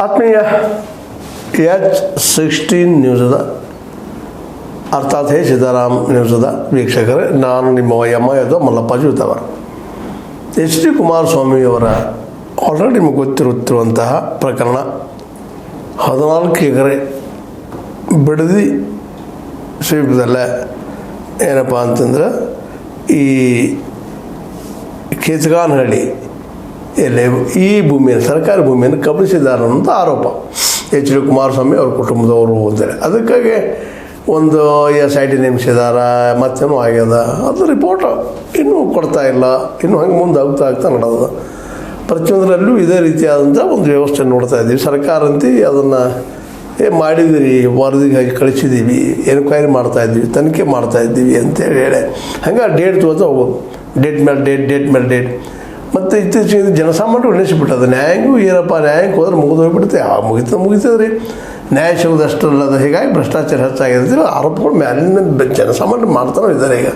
ಆತ್ಮೀಯ H16 ನ್ಯೂಸದ ಅರ್ಥಾತ್ ಹೇ ಸೀತಾರಾಮ್ ನ್ಯೂಸದ ವೀಕ್ಷಕರೇ, ನಾನು ನಿಮ್ಮ ಎಮ್ಮಯದ ಮಲ್ಲಪ್ಪ ಜೂತವರ. HD ಕುಮಾರಸ್ವಾಮಿಯವರ ಆಲ್ರೆಡಿ ನಿಮಗೆ ಗೊತ್ತಿರುತ್ತಿರುವಂತಹ ಪ್ರಕರಣ 14 ಎಕರೆ ಬಿಡದಿ ಸ್ವೀಪದಲ್ಲೇ ಏನಪ್ಪ ಅಂತಂದ್ರೆ ಈ ಕೇಚಗಾನಹಳ್ಳಿ ಎಲ್ಲಿ ಈ ಭೂಮಿಯನ್ನು ಸರ್ಕಾರಿ ಭೂಮಿಯನ್ನು ಕಬಳಿಸಿದ್ದಾರೆ ಅನ್ನೋಂಥ ಆರೋಪ HD ಕುಮಾರಸ್ವಾಮಿ ಅವ್ರ ಕುಟುಂಬದವರು ಅಂತಾರೆ. ಅದಕ್ಕಾಗಿ ಒಂದು SIT ನೇಮಿಸಿದ್ದಾರೆ, ಮತ್ತೇನೋ ಆಗ್ಯದ. ಅದು ರಿಪೋರ್ಟ್ ಇನ್ನೂ ಕೊಡ್ತಾ ಇಲ್ಲ, ಇನ್ನೂ ಹಂಗೆ ಮುಂದೆ ಆಗ್ತಾ ನಡೆದ. ಪ್ರತಿಯೊಂದರಲ್ಲೂ ಇದೇ ರೀತಿಯಾದಂಥ ಒಂದು ವ್ಯವಸ್ಥೆ ನೋಡ್ತಾ ಇದ್ದೀವಿ. ಸರ್ಕಾರ ಅಂತಿ ಅದನ್ನು ಮಾಡಿದಿರಿ, ವರದಿಗಾಗಿ ಕಳಿಸಿದ್ದೀವಿ, ಎನ್ಕ್ವೈರಿ ಮಾಡ್ತಾಯಿದ್ದೀವಿ, ತನಿಖೆ ಮಾಡ್ತಾಯಿದ್ದೀವಿ ಅಂತೇಳಿ ಹೇಳಿ ಹಂಗೆ ಡೇಟ್ ತಗೋತಾ ಹೋಗೋದು. ಡೇಟ್ ಮೇಲೆ ಡೇಟ್ ಮತ್ತು ಇತ್ತೀಚೆಗೆ ಜನಸಾಮಾನ್ಯರು ನೆನೆಸಿಬಿಟ್ಟದು. ನ್ಯಾಯಾಂಗೂ ಏನಪ್ಪ, ನ್ಯಾಯಕ್ಕೆ ಹೋದ್ರೆ ಮುಗಿದು ಹೋಗ್ಬಿಡುತ್ತೆ. ಮುಗಿತದ್ರಿ, ನ್ಯಾಯ ಸಿಗೋದಷ್ಟಲ್ಲದ. ಹೀಗಾಗಿ ಭ್ರಷ್ಟಾಚಾರ ಹೆಚ್ಚಾಗಿರ್ತೀವಿ ಆರೋಪಗಳು ಮ್ಯಾಲಿನ ಜನಸಾಮಾನ್ಯರು ಮಾಡ್ತಾನೆ ಇದ್ದಾರೆ. ಈಗ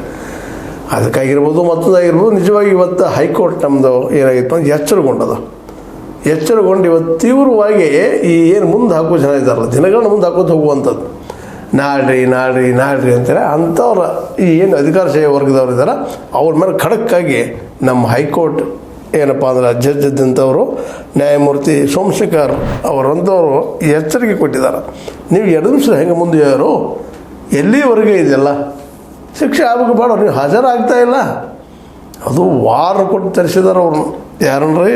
ಅದಕ್ಕಾಗಿರ್ಬೋದು, ಮತ್ತದಾಗಿರ್ಬೋದು. ನಿಜವಾಗಿ ಇವತ್ತು ಹೈಕೋರ್ಟ್ ನಮ್ಮದು ಏನಾಗಿತ್ತು ಅಂದ್ರೆ ಎಚ್ಚರಗೊಂಡು ಇವತ್ತು ತೀವ್ರವಾಗಿ ಈ ಏನು ಮುಂದೆ ಹಾಕೋ ಜನ ಇದ್ದಾರಲ್ಲ, ದಿನಗಳನ್ನ ಮುಂದೆ ಹಾಕೋದು ಹೋಗುವಂಥದ್ದು. ನಾಡ್ರಿ ಅಂತಾರೆ ಅಂಥವ್ರ ಈ ಏನು ಅಧಿಕಾರಶಾಹಿ ವರ್ಗದವ್ರು ಇದ್ದಾರೆ ಅವ್ರ ಮೇಲೆ ಖಡಕ್ಕಾಗಿ ನಮ್ಮ ಹೈಕೋರ್ಟ್ ಏನಪ್ಪ ಅಂದ್ರೆ ಜಡ್ಜ್ ಇದ್ದಂಥವರು ನ್ಯಾಯಮೂರ್ತಿ ಸೋಮಶೇಖರ್ ಅವರಂಥವರು ಎಚ್ಚರಿಕೆ ಕೊಟ್ಟಿದ್ದಾರೆ. ನೀವು 2 ನಿಮಿಷ ಹೆಂಗೆ ಮುಂದೆ ಯಾರು ಎಲ್ಲಿವರೆಗೆ ಇದೆಲ್ಲ ಶಿಕ್ಷೆ ಆಗಬೇಕು ಬೇಡ, ನೀವು ಹಾಜರಾಗ್ತಾ ಇಲ್ಲ. ಅದು ವಾರ ಕೊಟ್ಟು ತರಿಸಿದಾರೆ ಅವ್ರನ್ನ. ಯಾರನ್ರಿ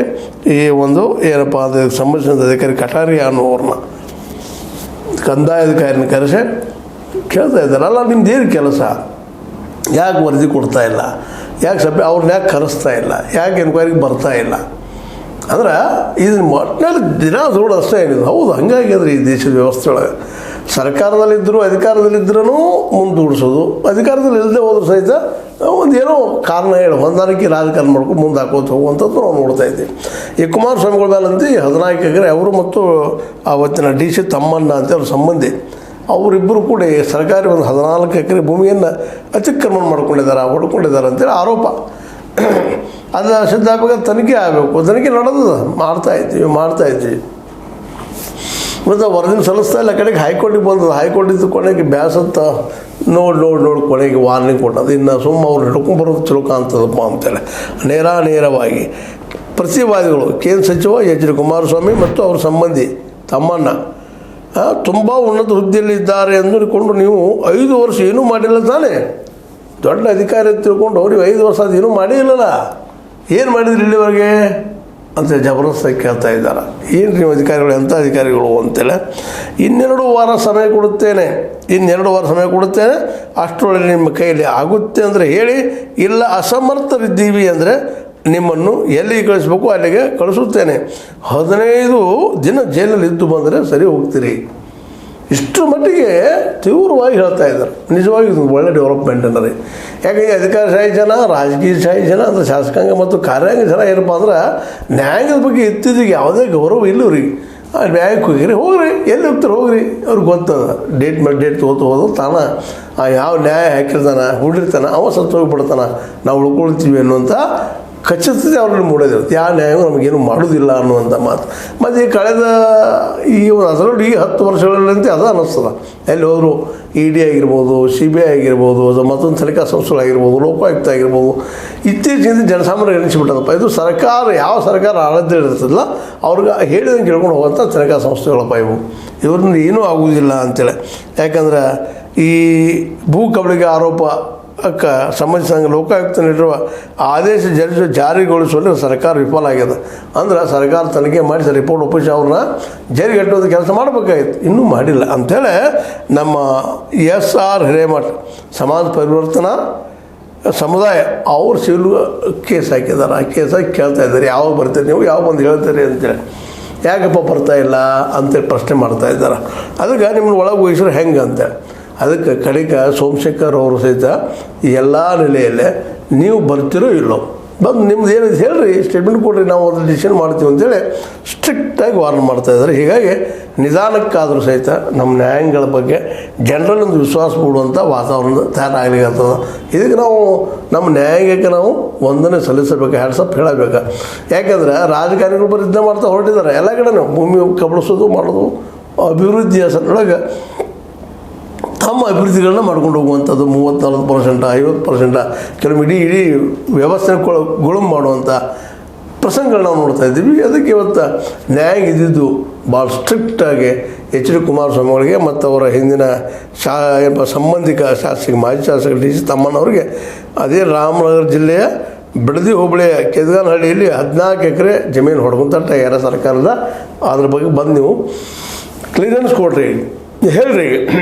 ಈ ಒಂದು ಏನಪ್ಪ ಅದಕ್ಕೆ ಸಂಬಂಧಿಸಿದ ಅಧಿಕಾರಿ ಕಟಾರಿ ಅನ್ನೋವ್ರನ್ನ ಕಂದಾಯ ಅಧಿಕಾರಿನ ಕರೆಸಿ ಕೇಳ್ತಾ ಇದ್ದಾರೆ, ಅಲ್ಲ ನಿಮ್ದು ಏನು ಕೆಲಸ, ಯಾಕೆ ವರದಿ ಕೊಡ್ತಾ ಇಲ್ಲ, ಯಾಕೆ ಅವ್ರನ್ನ ಯಾಕೆ ಕರೆಸ್ತಾ ಇಲ್ಲ, ಯಾಕೆ ಎನ್ಕ್ವೈರಿಗೆ ಬರ್ತಾ ಇಲ್ಲ ಅಂದ್ರೆ ಇದನ್ನು ಒಟ್ಟಿನಲ್ಲಿ ದಿನ ದೂಡ ಅಷ್ಟೇ ಏನಿದೆ. ಹೌದು, ಹಂಗಾಗಿ ಅಂದರೆ ಈ ದೇಶದ ವ್ಯವಸ್ಥೆ ಒಳಗೆ ಅಧಿಕಾರದಲ್ಲಿದ್ದರೂ ಮುಂದೂಡಿಸೋದು, ಅಧಿಕಾರದಲ್ಲಿ ಇಲ್ಲದೆ ಹೋದ್ರೂ ಸಹಿತ ಒಂದು ಏನೋ ಕಾರಣ ಹೇಳಿ ಹೊಂದಾಣಿಕೆ ರಾಜಕಾರಣ ಮಾಡ್ಕೊಂಡು ಮುಂದೆ ಹಾಕೋದು ಹೋಗುವಂಥದ್ದು ನಾವು ನೋಡ್ತಾ ಇದ್ದೀವಿ. ಈ ಕುಮಾರಸ್ವಾಮಿಗಳ ಮೇಲಂತೂ 14 ಎಕರೆ ಅವರು ಮತ್ತು ಆವತ್ತಿನ DC ತಮ್ಮಣ್ಣ ಅಂತ ಅವ್ರ ಸಂಬಂಧಿ ಅವರಿಬ್ಬರು ಕೂಡ ಸರ್ಕಾರಿ ಒಂದು 14 ಎಕರೆ ಭೂಮಿಯನ್ನು ಅತಿಕ್ರಮಣ ಹೊಡ್ಕೊಂಡಿದ್ದಾರೆ ಅಂತೇಳಿ ಆರೋಪ. ಅದು ಸಿದ್ಧಾಗಬೇಕು, ತನಿಖೆ ಆಗಬೇಕು. ತನಿಖೆ ನಡೆದ ಮಾಡ್ತಾ ಇದ್ವಿ. ಮತ್ತು ವರದಿನ ಸಲ್ಲಿಸ್ತಾ ಇಲ್ಲ. ಕಡೆಗೆ ಹೈಕೋರ್ಟಿಗೆ ಬಂದದ್ದು. ಹೈಕೋರ್ಟಿದ್ದು ಕೊನೆಗೆ ಬ್ಯಾಸತ್ತ ನೋಡಿ ಕೊನೆಗೆ ವಾರ್ನಿಂಗ್ ಕೊಟ್ಟದು. ಇನ್ನು ಅವ್ರು ಹಿಡ್ಕೊಂಡ್ಬರೋದು ಚಲೋ ಕಾಣ್ತದಪ್ಪ ಅಂತೇಳಿ ನೇರವಾಗಿ ಪ್ರತಿವಾದಿಗಳು ಕೇಂದ್ರ ಸಚಿವ HD ಕುಮಾರಸ್ವಾಮಿ ಮತ್ತು ಅವ್ರ ಸಂಬಂಧಿ ತಮ್ಮಣ್ಣ ತುಂಬ ಉನ್ನತ ಹುದ್ದೆಯಲ್ಲಿ ಇದ್ದಾರೆ ಅಂದುಕೊಂಡು ನೀವು 5 ವರ್ಷ ಏನೂ ಮಾಡಿಲ್ಲ ತಾನೇ, ದೊಡ್ಡ ಅಧಿಕಾರಿ ತಿಳ್ಕೊಂಡು ಅವ್ರಿಗೆ 5 ವರ್ಷ ಅದು ಏನೂ ಮಾಡೇ ಇಲ್ಲಲ್ಲ, ಏನು ಮಾಡಿದ್ರಿ ಇಲ್ಲಿವರೆಗೆ ಅಂತ ಜಬರ್ದಸ್ತಾಗಿ ಕೇಳ್ತಾ ಇದ್ದಾರೆ. ಏನು ನೀವು ಅಧಿಕಾರಿಗಳು, ಎಂಥ ಅಧಿಕಾರಿಗಳು ಅಂತೇಳಿ. 2 ವಾರ ಸಮಯ ಕೊಡುತ್ತೇನೆ, ಅಷ್ಟರೊಳಗೆ ನಿಮ್ಮ ಕೈಯಲ್ಲಿ ಆಗುತ್ತೆ ಅಂದರೆ ಹೇಳಿ, ಇಲ್ಲ ಅಸಮರ್ಥರಿದ್ದೀವಿ ಅಂದರೆ ನಿಮ್ಮನ್ನು ಎಲ್ಲಿಗೆ ಕಳಿಸ್ಬೇಕು ಅಲ್ಲಿಗೆ ಕಳಿಸುತ್ತೇನೆ. 15 ದಿನ ಜೈಲಲ್ಲಿ ಇದ್ದು ಬಂದರೆ ಸರಿ ಹೋಗ್ತೀರಿ. ಇಷ್ಟರ ಮಟ್ಟಿಗೆ ತೀವ್ರವಾಗಿ ಹೇಳ್ತಾ ಇದ್ದಾರೆ. ನಿಜವಾಗಿ ಇದು ಒಳ್ಳೆ ಡೆವಲಪ್ಮೆಂಟ್ ಅನ್ನೋದು. ಯಾಕಂದರೆ ಅಧಿಕಾರಶಾಹಿ ಜನ, ರಾಜಕೀಯಶಾಹಿ ಜನ ಅಂದರೆ ಶಾಸಕಾಂಗ ಮತ್ತು ಕಾರ್ಯಾಂಗ ಜನ ಏನಪ್ಪ ಅಂದ್ರೆ ನ್ಯಾಯಾಂಗದ ಬಗ್ಗೆ ಇತ್ತಿದ್ದಕ್ಕೆ ಯಾವುದೇ ಗೌರವ ಇಲ್ಲವ್ರಿಗೆ. ನ್ಯಾಯಕ್ಕೆ ಹೋಗ್ರಿ ಎಲ್ಲಿ ಹೋಗ್ತಾರೆ ಹೋಗ್ರಿ, ಅವ್ರಿಗೆ ಗೊತ್ತದ. ಡೇಟ್ ಮೇಲೆ ಡೇಟ್ ಹೋದು ತಾನ ಯಾವ ನ್ಯಾಯ ಹಾಕಿರ್ತಾನೆ ಹುಡಿರ್ತಾನೆ ಅವ ಸತ್ತು ಹೋಗಿಬಿಡ್ತಾನೆ, ನಾವು ಉಳ್ಕೊಳ್ತೀವಿ ಅನ್ನುವಂಥ ಖಚಿತತೆ ಅವ್ರಲ್ಲಿ ಮೂಡೋದಿರುತ್ತೆ. ಯಾವ ನ್ಯಾಯವೂ ನಮಗೇನು ಮಾಡೋದಿಲ್ಲ ಅನ್ನುವಂಥ ಮಾತು. ಮತ್ತು ಈ ಕಳೆದ ಅದರಲ್ಲೂ ಈ 10 ವರ್ಷಗಳಲ್ಲಂತೆ ಅದು ಅನ್ನಿಸ್ತದೆ. ಎಲ್ಲಿ ಹೋದರೂ ED ಆಗಿರ್ಬೋದು, CBI ಆಗಿರ್ಬೋದು, ಅದು ಮತ್ತೊಂದು ತನಿಖಾ ಸಂಸ್ಥೆಗಳಾಗಿರ್ಬೋದು, ಲೋಕಾಯುಕ್ತ ಆಗಿರ್ಬೋದು, ಇತ್ತೀಚಿನ ಜನಸಾಮಾನ್ಯರಿಗೆ ಎನಿಸಿಬಿಟ್ಟದಪ್ಪ ಇದು ಸರ್ಕಾರ, ಯಾವ ಸರ್ಕಾರ ಆಡಳಿತ ಇರ್ತದಲ್ಲ ಅವ್ರಿಗೆ ಹೇಳಿದಂಗೆ ಕೇಳ್ಕೊಂಡು ಹೋಗುವಂಥ ತನಿಖಾ ಸಂಸ್ಥೆಗಳಪ್ಪ ಇವ್ರನ್ನ ಏನೂ ಆಗುವುದಿಲ್ಲ ಅಂತೇಳಿ. ಯಾಕಂದ್ರೆ ಈ ಭೂ ಕಬಳಿಕೆ ಆರೋಪ ಸಂಬಂಧಿಸಿದಂಗ ಲೋಕಾಯುಕ್ತ ನೀಡಿರುವ ಆದೇಶ ಜಾರಿಗೊಳಿಸುವಲ್ಲಿ ಸರ್ಕಾರ ವಿಫಲ ಆಗಿದೆ. ಅಂದ್ರೆ ಸರ್ಕಾರ ತನಿಖೆ ಮಾಡಿಸಿ ರಿಪೋರ್ಟ್ ಒಪ್ಪಿಸಿ ಅವ್ರನ್ನ ಜೈಲಿಗೆ ಕಟ್ಟೋದು ಕೆಲಸ ಮಾಡಬೇಕಾಗಿತ್ತು, ಇನ್ನೂ ಮಾಡಿಲ್ಲ ಅಂಥೇಳಿ ನಮ್ಮ SR ಹಿರೇಮಠ ಸಮಾಜ ಪರಿವರ್ತನಾ ಸಮುದಾಯ ಅವರು ಸಿವಿಲ್ ಕೇಸ್ ಹಾಕಿದ್ದಾರೆ. ಆ ಕೇಸಾಗಿ ಕೇಳ್ತಾ ಇದ್ದಾರೆ, ಯಾವಾಗ ಬರ್ತೀರಿ ನೀವು, ಯಾವಾಗ ಬಂದು ಹೇಳ್ತೀರಿ ಅಂತೇಳಿ. ಯಾಕಪ್ಪ ಬರ್ತಾ ಇಲ್ಲ ಅಂತೇಳಿ ಪ್ರಶ್ನೆ ಮಾಡ್ತಾ ಇದ್ದಾರೆ. ಅದಕ್ಕೆ ನಿಮ್ಮನ್ನು ಒಳಗೆ ವಹಿಸ್ರೆ ಹೆಂಗೆ ಅಂತೇಳಿ. ಅದಕ್ಕೆ ಕಡೆಗೆ ಸೋಮಶೇಖರ್ ಅವರು ಸಹಿತ ಎಲ್ಲ ನೆಲೆಯಲ್ಲೇ ನೀವು ಬರ್ತಿರೋ ಇಲ್ಲೋ ಬಂದು ನಿಮ್ದು ಏನಿದೆ ಹೇಳ್ರಿ, ಸ್ಟೇಟ್ಮೆಂಟ್ ಕೊಡ್ರಿ, ನಾವು ಅದ್ರ ಡಿಸಿಷನ್ ಮಾಡ್ತೀವಿ ಅಂತೇಳಿ ಸ್ಟ್ರಿಕ್ಟಾಗಿ ವಾರ್ನ್ ಮಾಡ್ತಾಯಿದ್ದಾರೆ. ಹೀಗಾಗಿ ನಿಧಾನಕ್ಕಾದರೂ ಸಹಿತ ನಮ್ಮ ನ್ಯಾಯಾಂಗಗಳ ಬಗ್ಗೆ ಜನರಲ್ಲಿ ಒಂದು ವಿಶ್ವಾಸ ಮೂಡುವಂಥ ವಾತಾವರಣ ತಯಾರಾಗಲಿಕ್ಕತ್ತದ. ಇದಕ್ಕೆ ನಾವು ನಮ್ಮ ನ್ಯಾಯಾಂಗಕ್ಕೆ ನಾವು ವಂದನೆ ಸಲ್ಲಿಸಬೇಕು, ಹ್ಯಾಟ್ಸಪ್ ಹೇಳಬೇಕು. ಯಾಕೆಂದ್ರೆ ರಾಜಕಾರಣಿಗಳು ಬರೀ ಇದನ್ನ ಮಾಡ್ತಾ ಹೊರಟಿದ್ದಾರೆ. ಎಲ್ಲ ಕಡೆನೂ ಭೂಮಿ ಕಬಳಿಸೋದು ಮಾಡೋದು, ಅಭಿವೃದ್ಧಿಯ ಸಲುವಾಗಿ ತಮ್ಮ ಅಭಿವೃದ್ಧಿಗಳನ್ನ ಮಾಡ್ಕೊಂಡು ಹೋಗುವಂಥದ್ದು 30-40%, 50%, ಕೆಲವು ಇಡೀ ವ್ಯವಸ್ಥೆ ಗುಳುಂ ಮಾಡುವಂಥ ಪ್ರಸಂಗಗಳನ್ನ ನಾವು ನೋಡ್ತಾ ಇದ್ದೀವಿ. ಅದಕ್ಕೆ ಇವತ್ತು ನ್ಯಾಯಾಂಗ ಇದ್ದಿದ್ದು ಭಾಳ ಸ್ಟ್ರಿಕ್ಟಾಗಿ ಎಚ್ ಡಿ ಕುಮಾರಸ್ವಾಮಿ ಅವರಿಗೆ ಮತ್ತು ಅವರ ಹಿಂದಿನ ಸಂಬಂಧಿಕ ಮಾಜಿ ಶಾಸಕ ಡಿ ಸಿ ತಮ್ಮಣ್ಣವರಿಗೆ ಅದೇ ರಾಮನಗರ ಜಿಲ್ಲೆಯ ಬಿಡದಿ ಹೋಬಳಿಯ ಕೆದಗಾನಹಳ್ಳಿಯಲ್ಲಿ 14 ಎಕರೆ ಜಮೀನು ಹೊಡ್ಕೊಂತ ಯಾರ ಸರ್ಕಾರದ ಅದ್ರ ಬಗ್ಗೆ ಬಂದು ನೀವು ಕ್ಲಿಯರೆನ್ಸ್ ಕೊಡ್ರಿ, ಹೇಳ್ರಿ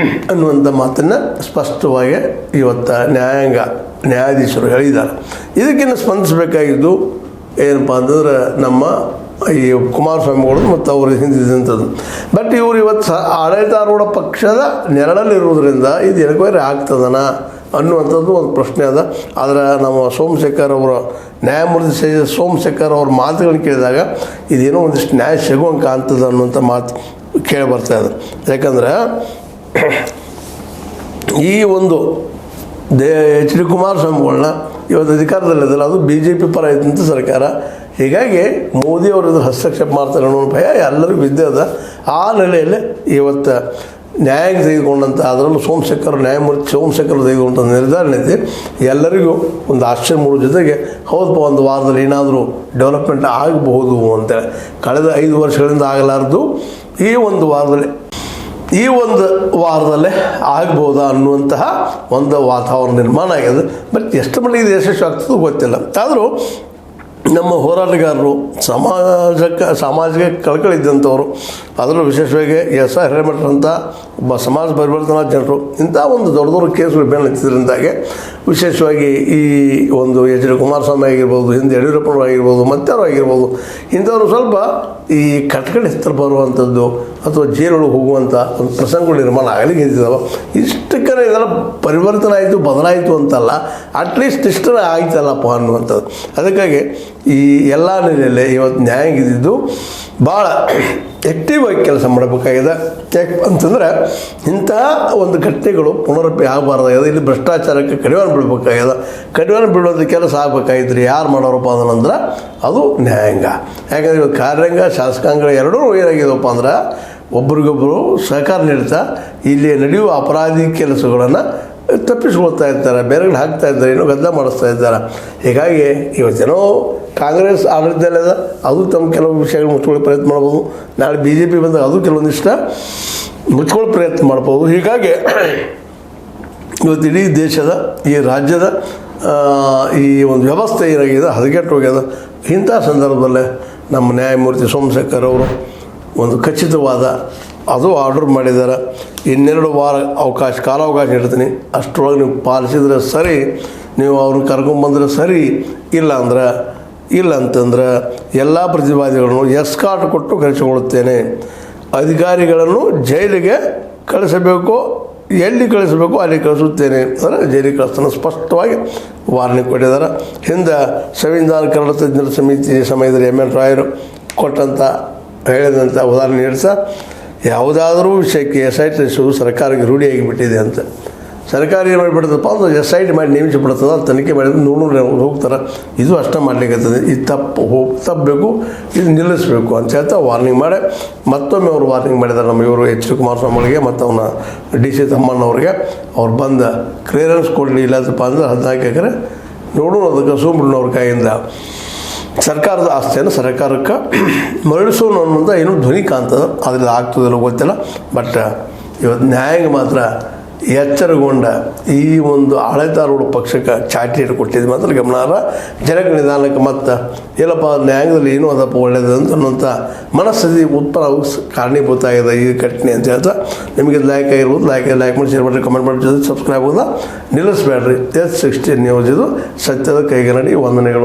ಅನ್ನುವಂಥ ಮಾತನ್ನು ಸ್ಪಷ್ಟವಾಗಿ ಇವತ್ತು ನ್ಯಾಯಾಧೀಶರು ಹೇಳಿದ್ದಾರೆ. ಇದಕ್ಕಿಂತ ಸ್ಪಂದಿಸಬೇಕಾಗಿದ್ದು ಏನಪ್ಪ ಅಂತಂದ್ರೆ ನಮ್ಮ ಈ ಕುಮಾರಸ್ವಾಮಿಗಳು ಮತ್ತು ಅವರು ಹಿಂದಿದ್ದಂಥದ್ದು. ಬಟ್ ಇವರು ಇವತ್ತು ಆಡಳಿತಾರೂಢ ಪಕ್ಷದ ನೆರಳಲ್ಲಿರುವುದರಿಂದ ಇದು ಎನ್ಕ್ವೈರಿ ಆಗ್ತದನ ಅನ್ನುವಂಥದ್ದು ಒಂದು ಪ್ರಶ್ನೆ ಅದ. ಆದರೆ ನಮ್ಮ ಸೋಮಶೇಖರ್ ಅವರ ನ್ಯಾಯಮೂರ್ತಿ ಸೋಮಶೇಖರ್ ಅವ್ರ ಮಾತುಗಳನ್ನು ಕೇಳಿದಾಗ ಇದೇನೋ ಒಂದಿಷ್ಟು ನ್ಯಾಯ ಸಿಗುವಂಗೆ ಕಾಣ್ತದ ಅನ್ನುವಂಥ ಮಾತು ಕೇಳಿ ಬರ್ತಾಯಿದೆ. ಯಾಕಂದ್ರೆ ಈ ಒಂದು ಎಚ್ ಡಿ ಕುಮಾರಸ್ವಾಮಿಗಳನ್ನ ಇವತ್ತು ಅಧಿಕಾರದಲ್ಲಿದ್ದಲ್ಲ, ಅದು BJP ಪರ ಇದ್ದಂಥ ಸರ್ಕಾರ. ಹೀಗಾಗಿ ಮೋದಿ ಅವರು ಹಸ್ತಕ್ಷೇಪ ಮಾಡ್ತಾರೆ ಅನ್ನೋ ಭಯ ಎಲ್ಲರಿಗೂ ಇದ್ದೇ ಅದ. ಆ ನೆಲೆಯಲ್ಲಿ ಇವತ್ತು ನ್ಯಾಯಾಂಗ ತೆಗೆದುಕೊಂಡಂಥ, ಅದರಲ್ಲೂ ನ್ಯಾಯಮೂರ್ತಿ ಸೋಮಶೇಖರ್ ತೆಗೆದುಕೊಂಡ ನಿರ್ಧಾರ ಐತಿ ಎಲ್ಲರಿಗೂ ಒಂದು ಆಶ್ಚರ್ಯ ಮೂಡೋ ಜೊತೆಗೆ ಹೌದಪ್ಪ ಒಂದು ವಾರದಲ್ಲಿ ಏನಾದರೂ ಡೆವಲಪ್ಮೆಂಟ್ ಆಗಬಹುದು ಅಂತೇಳಿ. ಕಳೆದ 5 ವರ್ಷಗಳಿಂದ ಆಗಲಾರ್ದು ಈ ಒಂದು ವಾರದಲ್ಲೇ ಆಗ್ಬೋದಾ ಅನ್ನುವಂತಹ ಒಂದು ವಾತಾವರಣ ನಿರ್ಮಾಣ ಆಗಿದೆ. ಬಟ್ ಎಷ್ಟು ಮಟ್ಟಿಗೆ ಇದು ಯಶಸ್ವಿ ಆಗ್ತದೋ ಗೊತ್ತಿಲ್ಲ. ಆದರೂ ನಮ್ಮ ಹೋರಾಟಗಾರರು ಸಾಮಾಜಿಕ ಕಳಕಳಿದ್ದಂಥವರು, ಅದರಲ್ಲೂ ವಿಶೇಷವಾಗಿ S.R. ಹಿರೇಮಠರಂಥ ಒಬ್ಬ ಸಮಾಜ ಪರಿವರ್ತನಾ ಜನರು ಇಂಥ ಒಂದು ದೊಡ್ಡ ಕೇಸುಗಳು ಬೆನ್ನತ್ತಿದ್ದರಿಂದಾಗೆ ವಿಶೇಷವಾಗಿ ಈ ಒಂದು ಎಚ್ ಡಿ ಕುಮಾರಸ್ವಾಮಿ ಆಗಿರ್ಬೋದು, ಹಿಂದೆ ಯಡಿಯೂರಪ್ಪನವರು ಆಗಿರ್ಬೋದು, ಮತ್ತಾರು ಆಗಿರ್ಬೋದು, ಇಂಥವ್ರು ಸ್ವಲ್ಪ ಈ ಕಟ್ಕಡೆ ಹತ್ತಿರ ಬರುವಂಥದ್ದು ಅಥವಾ ಜೈಲೊಳಗೆ ಹೋಗುವಂಥ ಒಂದು ಪ್ರಸಂಗಗಳು ನಿರ್ಮಾಣ ಆಗಲಿಕ್ಕೆ ನಿಂತಿದ್ದಾವೆ. ಇಷ್ಟಕ್ಕೆ ಇದೆಲ್ಲ ಪರಿವರ್ತನೆ ಆಯಿತು, ಬದಲಾಯಿತು ಅಂತಲ್ಲ, ಅಟ್ಲೀಸ್ಟ್ ಇಷ್ಟರ ಆಯ್ತಲ್ಲಪ್ಪ ಅನ್ನುವಂಥದ್ದು. ಅದಕ್ಕಾಗಿ ಈ ಎಲ್ಲ ನೆಲೆಯಲ್ಲಿ ಇವತ್ತು ನ್ಯಾಯಾಂಗ ಇದ್ದಿದ್ದು ಭಾಳ ಆ್ಯಕ್ಟಿವ್ ಆಗಿ ಕೆಲಸ ಮಾಡಬೇಕಾಗಿದೆ. ಯಾಕೆ ಅಂತಂದರೆ ಇಂತಹ ಒಂದು ಘಟನೆಗಳು ಪುನರಪಿ ಆಗಬಾರ್ದಾಗಿದೆ. ಇಲ್ಲಿ ಭ್ರಷ್ಟಾಚಾರಕ್ಕೆ ಕಡಿವಾಣ ಬೀಳಬೇಕಾಗಿದೆ. ಕಡಿವಾಣ ಬೀಳೋದು ಕೆಲಸ ಆಗಬೇಕಾಗಿದ್ರಿ ಯಾರು ಮಾಡೋರಪ್ಪ ಅದನಂದ್ರೆ ಅದು ನ್ಯಾಯಾಂಗ. ಯಾಕಂದರೆ ಇವತ್ತು ಕಾರ್ಯಾಂಗ ಶಾಸಕಾಂಗ ಎರಡೂ ಏನಾಗಿದೆಯಪ್ಪ ಅಂದ್ರೆ ಒಬ್ರಿಗೊಬ್ಬರು ಸಹಕಾರ ನೀಡ್ತಾ ಇಲ್ಲಿ ನಡೆಯುವ ಅಪರಾಧಿ ಕೆಲಸಗಳನ್ನು ತಪ್ಪಿಸ್ಕೊಳ್ತಾ ಇರ್ತಾರೆ, ಬೇರೆಗಳು ಹಾಕ್ತಾ ಇದ್ದಾರೆ, ಏನೋ ಗದ್ದಲ ಮಾಡಿಸ್ತಾ ಇದ್ದಾರೆ. ಹೀಗಾಗಿ ಇವತ್ತೇನೋ ಕಾಂಗ್ರೆಸ್ ಆಡಳಿತದಲ್ಲಿದೆ, ಅದು ತಮ್ಮ ಕೆಲವು ವಿಷಯಗಳು ಮುಚ್ಕೊಳ್ಳೋ ಪ್ರಯತ್ನ ಮಾಡ್ಬೋದು. ನಾಳೆ BJP ಬಂದಾಗ ಅದು ಕೆಲವೊಂದಿಷ್ಟ ಮುಚ್ಕೊಳ್ಳೋ ಪ್ರಯತ್ನ ಮಾಡ್ಬೋದು. ಹೀಗಾಗಿ ಇವತ್ತು ಇಡೀ ದೇಶದ ಈ ರಾಜ್ಯದ ಈ ಒಂದು ವ್ಯವಸ್ಥೆ ಏನಾಗಿದೆ ಹದಗೆಟ್ಟು ಹೋಗ್ಯದ. ಇಂಥ ಸಂದರ್ಭದಲ್ಲೇ ನಮ್ಮ ನ್ಯಾಯಮೂರ್ತಿ ಸೋಮಶೇಖರ್ ಅವರು ಒಂದು ಖಚಿತವಾದ ಅದು ಆರ್ಡರ್ ಮಾಡಿದ್ದಾರೆ. 2 ವಾರ ಕಾಲಾವಕಾಶ ಇಡ್ತೀನಿ, ಅಷ್ಟರೊಳಗೆ ನೀವು ಪಾಲಿಸಿದ್ರೆ ಸರಿ, ನೀವು ಅವ್ರನ್ನ ಕರ್ಕೊಂಬಂದ್ರೆ ಸರಿ, ಇಲ್ಲ ಅಂತಂದ್ರೆ ಎಲ್ಲ ಪ್ರತಿವಾದಿಗಳನ್ನು ಎಸ್ಕಾರ್ಟ್ ಕೊಟ್ಟು ಕಳಿಸಿಕೊಳ್ಳುತ್ತೇನೆ. ಅಧಿಕಾರಿಗಳನ್ನು ಜೈಲಿಗೆ ಕಳಿಸಬೇಕು, ಎಲ್ಲಿ ಕಳಿಸಬೇಕು ಅಲ್ಲಿ ಕಳಿಸುತ್ತೇನೆ ಅಂದರೆ ಜೈಲಿಗೆ ಕಳಿಸ್ತಾನೆ ಸ್ಪಷ್ಟವಾಗಿ ವಾರ್ನಿಂಗ್ ಕೊಟ್ಟಿದ್ದಾರೆ. ಹಿಂದೆ ಸಂವಿಧಾನ ಕನ್ನಡ ತಜ್ಞರ ಸಮಿತಿ ಸಮಯದಲ್ಲಿ M.N. ರಾಯರು ಹೇಳಿದಂಥ ಉದಾಹರಣೆ ನೀಡ್ತಾ ಯಾವುದಾದ್ರೂ ವಿಷಯಕ್ಕೆ SIT ನಡೆಸುವುದು ಸರ್ಕಾರಕ್ಕೆ ರೂಢಿಯಾಗಿಬಿಟ್ಟಿದೆ ಅಂತ. ಸರ್ಕಾರ ಏನು ಮಾಡಿಬಿಡ್ತಪ್ಪ ಅಂದ್ರೆ SIT ಮಾಡಿ ನೇಮಿಸಿಬಿಡ್ತದೆ, ತನಿಖೆ ಮಾಡಿದ್ರೆ 100 ಹೋಗ್ತಾರೆ. ಇದು ಅಷ್ಟೇ ಮಾಡಲಿಕ್ಕತ್ತದೆ. ಇದು ತಪ್ಪಬೇಕು, ಇದು ನಿಲ್ಲಿಸಬೇಕು ಅಂತ ಹೇಳ್ತಾ ವಾರ್ನಿಂಗ್ ಮಾಡಿ ಮತ್ತೊಮ್ಮೆ ಅವರು ವಾರ್ನಿಂಗ್ ಮಾಡಿದ್ದಾರೆ. ನಮ್ಮ ಇವರು ಎಚ್ ಡಿ ಕುಮಾರಸ್ವಾಮಿಗಳಿಗೆ ಮತ್ತು ಅವನ DC ತಮ್ಮಣ್ಣವ್ರಿಗೆ ಅವ್ರು ಬಂದ ಕ್ಲಿಯರೆನ್ಸ್ ಕೊಡಲಿ, ಇಲ್ಲದಪ್ಪ ಅಂದ್ರೆ 14 ಎಕರೆ ನೋಡೋಣ ಅದಕ್ಕೆ ಸೋಮಣ್ಣವ್ರ ಕೈಯಿಂದ ಸರ್ಕಾರದ ಆಸ್ತಿಯನ್ನು ಸರ್ಕಾರಕ್ಕೆ ಮರಳಿಸೋಣ ಅನ್ನೋದು ಏನೋ ಧ್ವನಿ ಕಾಣ್ತದೆ. ಅದರಿಂದ ಆಗ್ತದಿಲ್ಲ ಗೊತ್ತಿಲ್ಲ. ಬಟ್ ಇವತ್ತು ನ್ಯಾಯಾಂಗ ಮಾತ್ರ ಎಚ್ಚರಗೊಂಡ ಈ ಒಂದು ಆಡಳಿತಾರೂಢ ಪಕ್ಷಕ್ಕೆ ಚಾಟಿ ಕೊಟ್ಟಿದ್ದು ಮಾತ್ರ ಗಮನಾರ್ಹ. ಜನಕ್ಕೆ ನಿಧಾನಕ್ಕೆ ಮತ್ತು ಎಲ್ಲಪ್ಪ ನ್ಯಾಯಾಂಗದಲ್ಲಿ ಏನೂ ಅದಪ್ಪ ಒಳ್ಳೆಯದು ಅನ್ನೋಂಥ ಮನಸ್ಥಿತಿ ಉತ್ಪನ್ನ ಕಾರಣೀಭೂತ ಆಗಿದೆ ಈ ಘಟನೆ ಅಂತ ಹೇಳ್ತಾ, ನಿಮಗೆ ಲೈಕ್ ಆಗಿರ್ಬೋದು, ಲೈಕ್ ಮಾಡಿ, ಶೇರ್ ಮಾಡಿರಿ, ಕಮೆಂಟ್ ಮಾಡಿ, ಜೊತೆ ಸಬ್ಸ್ಕ್ರೈಬ್ ಆಗೋದ ನಿಲ್ಲಿಸಬೇಡ್ರಿ. S16 ನ್ಯೂಸ್ ಇದು ಸತ್ಯದ ಕೈಗನ್ನಡಿ. ವಂದನೆಗಳು.